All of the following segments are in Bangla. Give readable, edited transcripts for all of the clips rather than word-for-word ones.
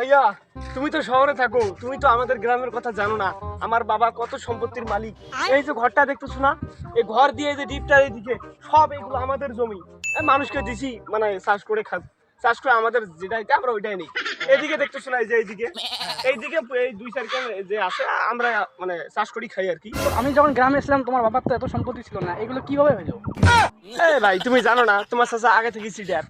ভাইয়া তুমি তো শহরে থাকো, তুমি তো আমাদের গ্রামের কথা জানো না। আমার বাবা কত সম্পত্তির মালিক। এই যে ঘরটা দেখতেছো না, এই ঘর দিয়ে যে ডিপটার এইদিকে সব এগুলো আমাদের জমি। মানুষকে দিছি মানে চাষ করে চাষ করে আমাদের যেটাই আমরা ওইটাই নেই। এদিকে দেখতেছো না, এই যে এইদিকে এই 2-4 কেন যে আছে আমরা মানে চাষ করি খাই আর কি। আমি যখন গ্রামে ছিলাম তোমার বাবার তো এত সম্পত্তি ছিল না, এগুলো কিভাবে হলো? ভাই তুমি জানো না, তোমার চাচা আগে থেকে সিডার।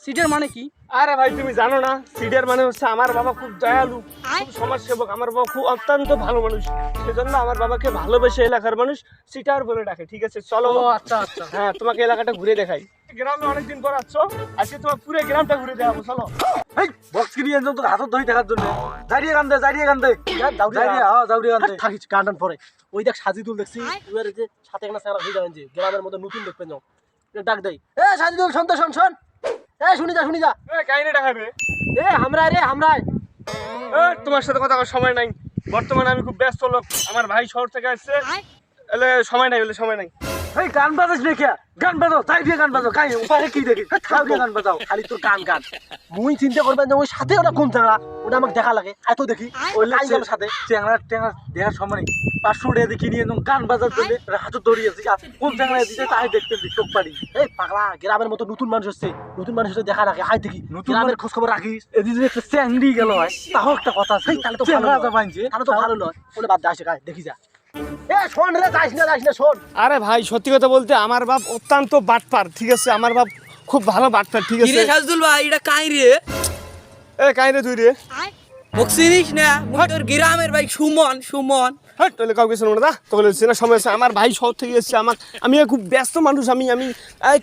সিটের মানে কি? আরে ভাই তুমি জানো না, সিডার মানে হচ্ছে আমার বাবা খুব দয়ালু, খুব সমাজ সেবক। আমার বাবা খুব অত্যন্ত ভালো মানুষ, সেজন্য আমার বাবাকে ভালোবেসে এলাকার মানুষ সিটার বলে ডাকে। ঠিক আছে চলো। আচ্ছা আচ্ছা, হ্যাঁ তোমাকে এলাকাটা ঘুরে দেখাই। গ্রামে অনেকদিন পর আসছো, আজকে তোমার পুরো গ্রামটা ঘুরে দেখাবো, চলো। এই বক্স কিনে এনে তো হাতত ধরে দেখার জন্য জারিয়ে কান্দে থাকিস কান্দান পরে ওই দেখ সাজিদুল দেখছি এবার যে সাথে একটা সারা হয়ে যাবেন যে গ্রামের মধ্যে নতুন দেখবেন যাও ডাক দেই এ সাজিদুল শুন তো শুন এ শুনি যা কাহিনী দেখাবে। এ আমরা তোমার সাথে কথা বলার সময় নাই, বর্তমানে আমি খুব ব্যস্ত লোক। আমার ভাই শহর থেকে আসছে, এলে সময় নাই। এই গান বাজাস না কে গান বাজাও তাই দিয়ে গান বাজাও কাই উপায় কি দেখি খাও দিয়ে গান বাজাও খালি তোর গান মুই চিন্তা করবেন যে ওই সাথে ওটা কোন জায়গা ওটা আমাকে দেখা লাগে এত দেখি ওই লাইনের সাথে চ্যাংড়া দেখার সময় 500 টাকা দিয়ে কিনে গান বাজার জন্য হাতে দড়িয়েছি কোন জায়গায় দিতে তাই দেখতে চোখ পাড়ি। এই পাগলা গ্রামের মতো নতুন মানুষ হচ্ছে দেখা লাগে আয় দেখি গ্রামের খোঁজ খবর রাখিস এদিকে একটা চ্যাংড়ি গেল হয় তাও একটা কথা আছে তাহলে তো ভালো নয় ওটা বাদ আসে গায়ে দেখি যা। এ শোন রে যাইস না শোন। আরে ভাই সত্যি কথা বলতে আমার বাপ অত্যন্ত বাটপার, ঠিক আছে? আমার বাপ খুব ভালো বাটপার, ঠিক আছে? সাজদুল ভাই এটা কাই রে? কাই রে তুই রে? বক্সিনিস না তোর গ্রামের ভাই সুমন হ্যাঁ তাহলে কাউকে শোনো না, তোকে চেনার সময় আছে। আমার ভাই শহর থেকে এসেছে, আমি খুব ব্যস্ত মানুষ। আমি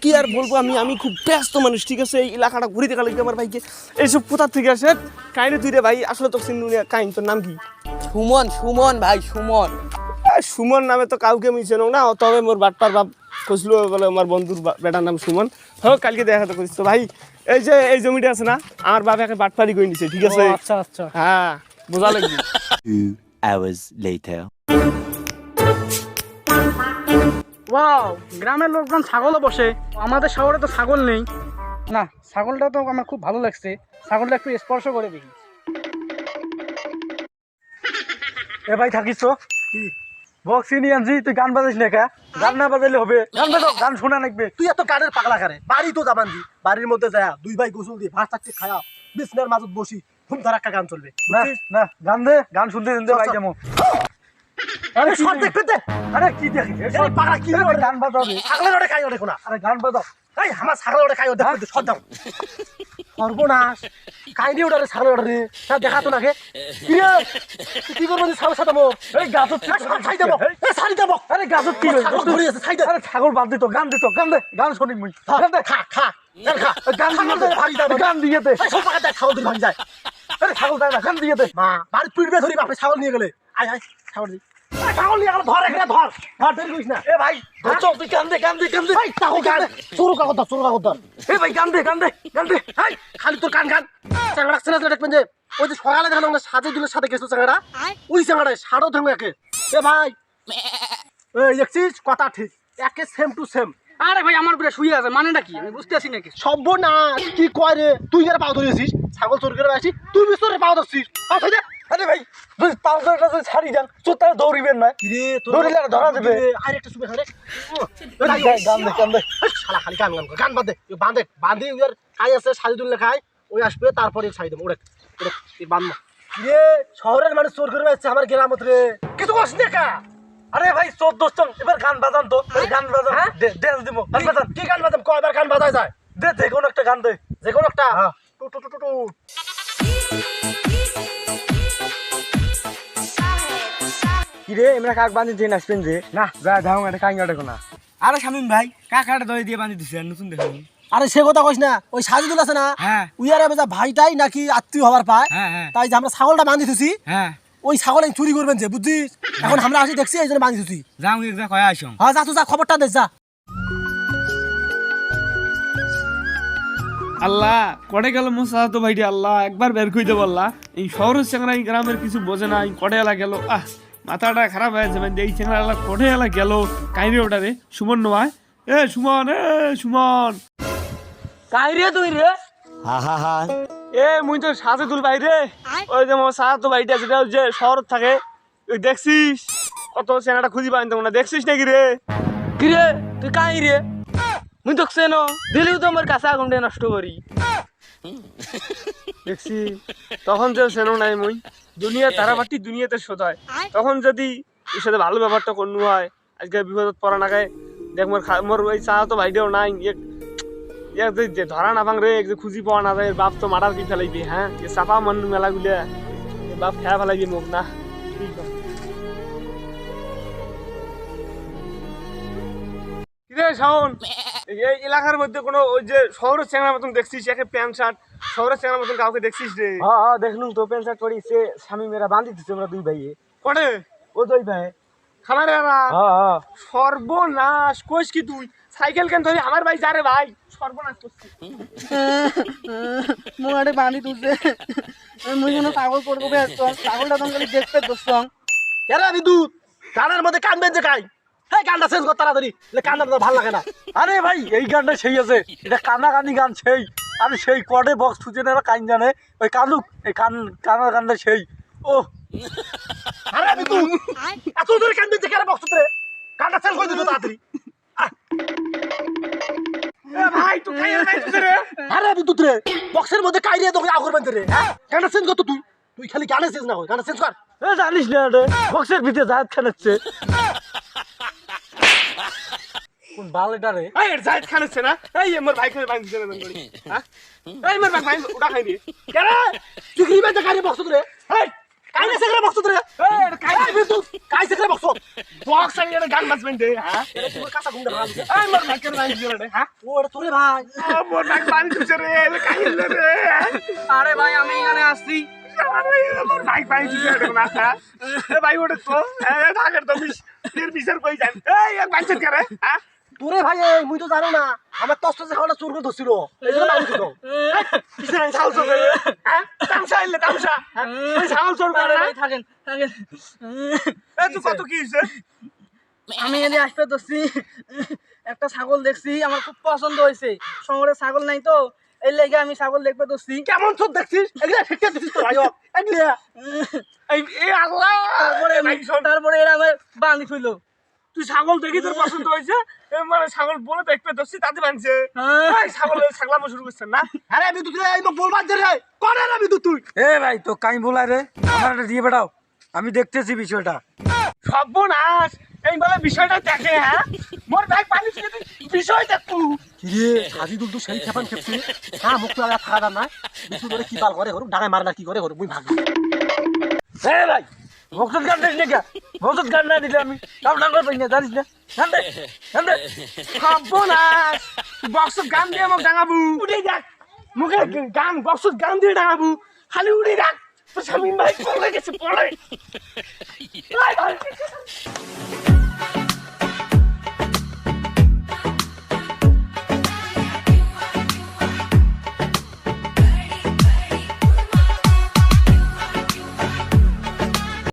কি আর বলবো, আমি খুব ব্যস্ত মানুষ, ঠিক আছে? এই এলাকাটা ঘুরে দেখা লাগবে আমার ভাইকে। এইসব কোথা থেকে আসে? কাই রে তুই রে ভাই? আসলে তো চিনি না। কাই তোর নাম কি? সুমন ভাই সুমন। সুমন নামে তো কাউকে আমি চেনো না, তবে মোর বাটপার বাপ কইছিল বলে আমার বন্ধুর বেটার নাম সুমন। হোক কালকে দেখা তো করিস তো ভাই। এই যে এই জমিটা আছে না, আমার বাবা একে বাটপারি করে নিছে, ঠিক আছে? আচ্ছা হ্যাঁ বোঝা লাগবে। 2 hours later. ওয়াও, গ্রামের লোকজন ছাগলও বসে, আমাদের শহরে তো ছাগল নেই। না, ছাগলটা তো আমার খুব ভালো লাগছে, ছাগলটা একটু স্পর্শ করে দেখি। এ ভাই থাকিস তো কি বক্স নিয়ে আনছি তুই গান বাজাইস না কে? গান না বাজাইলে হবে? গান বাজাও, গান শোনা লাগবে। তুই এত গানের পাগলা করে বাড়ি তো যাবান দি বাড়ির মধ্যে যায় 2 ভাই গোসল দিয়ে ভাত চাকতে খায়া বিছনার মাঝে বসি ঘুম ধরাক্কা গান চলবে না গান দে গান শুনতে ভাই যেমন। আরে শট দেখতে দে। আরে কি দেখিস এই পাগলা কি গান বাজাও ছাগলের ওড়ে খাই ওড়ে কোনা। আরে গান বাজাও এই আমার ছাগলের ওড়ে খাই ওড়ে দেখতে শট দাও। সর্বনাশ কাইনি ওড়ে ছাগলের ওড়ে তা দেখা তো নাকে কি রে কি করব নি ছাগল সাথে মো এই গাছত ছাই দেব এই ছাড়ি দেব। আরে গাছত কি ছাগল ধরে আছে ছাই দে। আরে ছাগল বাদ দিত গান দিত গান দে গান শুনি মুই গান দে খা গান দিয়ে ভাগি যাবে গান দিয়ে দে সব পাকা দেখ ছাগল ধরে ভাগি যায়। আরে ছাগল যায় না গান দিয়ে দে মা বাড়ি পিটবে ধরি বাপে ছাগল নিয়ে গেলে আয় ছাগল দি ছাগল নিয়ে গেল ধর এখানে ধর ধরে কইস না। এ ভাই ধর তুই গান দে ভাই তাও গান চোর কাগজ ধর এ ভাই গান দে এই খালি তোর গান চাংড়া চেনা দেখবেন যে ওই যে সকালে দেখলাম না সাজিদুলের সাথে গেছো চাংড়া ওই চাংড়ায় সাড়ো ধঙ্গে একে। এ ভাই এই দেখছিস কথা ঠিক একে সেম টু সেম। আরে ভাই আমার পুরো শুয়ে আছে, মানেটা কি আমি বুঝতে পারছি নাকি? সর্বনাশ কি কয় রে তুই এর পাও ধরেছিস ছাগল চোর করে আসি তুই বিস্তরে পাও ধরছিস। আরে ভাই তুই পাও ধরটা ছাড়ি যান চোর তারা দৌড়িবেন না রে দৌড়িলে ধরা দেবে। আর একটা সুবে খারে গান দে শালা খালি গান বাঁধে ইয়ার কাই আছে সাজিদুল লেখায় ওই আসবে তারপরে ছাই দেব ওরে বান্ধ রে। শহরের মানুষ চোর করে আসছে আমার গ্রামত রে কিছু কস না কা। আরে ভাই 14 এবার গান বাজান তো গান বাজান ড্যান্স দিব গান বাজান কি গান বাজাম কয়বার গান বাজায় যায় যে কোনো একটা গান দে যে কোনো একটা টু টু টু টু। কি রে এমরা কাক বাঁধি দিয়ে নাচবেন যে না যা ধাও এটা কাইঙ্গা দেখো না। আরে শামিম ভাই কাকাটা দই দিয়ে বাঁধি দিছে নতুন দেখুন। আরে সে কথা কইস না ওই সাজিদুল আছে না হ্যাঁ উইয়ারে বাজা ভাইটাই নাকি আত্মীয় হবার পায় তাই যে আমরা ছাগলটা বাঁধি দিছি ওই ছাগল চুরি করবেন যে বুঝছিস এখন আমরা আসি দেখছি এই জন্য বাঁধি দিছি। যাও একদা কয়া আসো। হ্যাঁ যা তুই যা খবরটা দে যা। আল্লাহ কটে গেল মোসা তো ভাইটি আল্লাহ একবার বের কইতে বললা। এই শহরের চেংড়া এই গ্রামের কিছু বোঝে না, কটে এলা গেল মাথাটা খারাপ হয়ে যাবে। এই চেংড়া এলা কটে এলা গেল কাহিনী ওটা রে সুমন নয়। সুমন সুমন কাই রে তুই রে? Ha ha ha. এ মুই তো সাজেদুল ভাই রে, ওই যে মোর সাজেদুল ভাইটা যেটা ওই যে শহর থাকে, ওই দেখছিস কত চেনাটা খুঁজি পাইন তো না, দেখছিস নাকি রে? কি রে তুই কাই রে? মুই তো কেন দিলিও তো আমার কাছে আগুন দিয়ে নষ্ট করি। দেখছি তখন যে চেনো নাই মুই, দুনিয়া তারাবাটি দুনিয়াতে শোধ হয়, তখন যদি এর সাথে ভালো ব্যাপারটা করনু হয়, আজকে বিপদত পড়া না গায়ে দেখ মোর ওই চা তো ভাইটাও নাই, যে ধরা না ভাঙ রে, যে খুঁজি পাওয়া না যায়, বাপ তো মারার কি ফেলাইবি, হ্যাঁ চাপা মন মেলা গুলিয়া বাপ খেয়া ফেলাইবি মুখ না। কিরে শাওন, এই এলাকার মধ্যে কোনো ওই যে শহরের চেঙ্গার মতন দেখছিস, একে প্যান্ট শার্ট শহরের চেঙ্গার মতন কাউকে দেখছিস রে? হ্যাঁ দেখলুম তো প্যান্ট শার্ট পরি সে স্বামী মেরা বাঁধি দিচ্ছে আমরা দুই ভাইয়ে। কটে ও দুই ভাই। খামারে হ্যাঁ সর্বনাশ, কইস কি তুই? সাইকেল কেন ধরি আমার ভাই যারে ভাই, সর্বনাশ করছিস। মোড়ে বাঁধি তুলছে, মুই যেন ছাগল পড়বো ব্যস্ত, ছাগলটা তখন খালি দেখতে দোস্ত। কেরা বিদ্যুৎ গানের মধ্যে কান বেঁধে খাই, এই গানটা চেঞ্জ কর তাড়াতাড়ি, গানটা তো ভালো লাগে না। আরে ভাই এই গানটা সেই আছে, এটা কানাকানি গান সেই, আরে সেই কডে বক্স খুঁজে নেওয়া কান জানে, ওই কানুক এই কানার গানটা সেই। ও আরে বিদ্যুৎ এত ধরে কান বেঁধে কেন বক্স রে, গানটা চেঞ্জ করে দিত তাড়াতাড়ি। এ ভাই তুই খাইয়ে পাইছিস রে? আরে বিদ্যুৎ রে বক্সের মধ্যে কাইরিয়া তোকে আগর বাঁধতে রে, হ্যাঁ গানটা চেঞ্জ কর তো তুই, তুই খালি গানে চেঞ্জ না কর, গানটা চেঞ্জ কর। এ জানিস না রে বক্সের ভিতরে জাহাজ খানাচ্ছে কোন বালেটা রে। এই এর জায়েদ খান আছে না, এই মোর ভাই খানে বাঁধি দিছে না বলি, হ্যাঁ এই মোর ভাই ওটা খাই দি কেন তুই কি বেঁধে কাইরে বক্স রে, এই কাইনে সেকরে বক্স রে, এই এটা খাই এই বিদ্যুৎ কাই সেকরে বক্স বক্স আই এটা গান বাজবেন দে, হ্যাঁ এটা তুই কাঁচা গুন্ডা ভালো। এই মোর ভাই খানে বাঁধি দিছে রে, হ্যাঁ ও এটা তোরে ভাই। মোর ভাই বাঁধি দিছে রে, এটা খাই রে। আরে ভাই আমি এখানে আসছি। মোর ভাই বাঁধি দিছে রে না, এ ভাই ওটা তো এ ঢাকার তো এর বিচার কই যান, এই এক বাঁধছেন করে, হ্যাঁ তোরে ভাই এই মুই তো জানো না আমার তস্ত যে খাওয়াটা চোর করে ধরছিল এইজন্য মারি দিত। কিসের ছাগল চোর করে, হ্যাঁ তামসা এলে তামসা, ওই ছাগল চোর করে আরে না? ভাই থাকেন থাকেন, এ তুই কত কি হইছে? আমি এনে আসতে দোষী, একটা ছাগল দেখছি আমার খুব পছন্দ হয়েছে, শহরে ছাগল নাই তো এই লেগে আমি ছাগল দেখবে দোষী। কেমন চোর দেখছিস এগুলা শিক্ষা দিছিস তো ভাই এগুলা। এই আল্লাহ, তারপরে ভাই শোন, তারপরে এরা আমার বাঁধি থইলো। তুই ছাগল দেখি তোর পছন্দ হয়েছে, মানে ছাগল বলে তো একটু দোষী তাতে বানছে, এই ছাগল ছাগলামো শুরু করছেন না? আরে বিদ্যুৎ রে এই বলবার দে রে করে না বিদ্যুৎ তুই। এ ভাই তো কাই বলাই রে আমার এটা দিয়ে বেটাও, আমি দেখতেছি বিষয়টা। সর্বনাশ, এই বলে বিষয়টা দেখে, হ্যাঁ মোর ব্যাগ পানি ছিল, বিষয়টা তুই কি রে হাজি দুল তো সেই খেপান খেপছে, হ্যাঁ মুখ লাগা থাকা না বিদ্যুৎ ধরে কি বাল করে করুক ডাঙায় মারে না কি করে করুক মুই ভাগি। এ ভাই ভক্ত গান দিস না, ভক্ত গান না দিলে আমি কাম না করবি না জানিস না, গান দে গান দে। সর্বনাশ, বক্স গান দিয়ে মোক ডাঙাবু, উঠে যাক মুখে গান বক্স গান দিয়ে ডাঙাবু, খালি উড়ে যাক। তো স্বামী ভাই পড়ে গেছে, পড়ে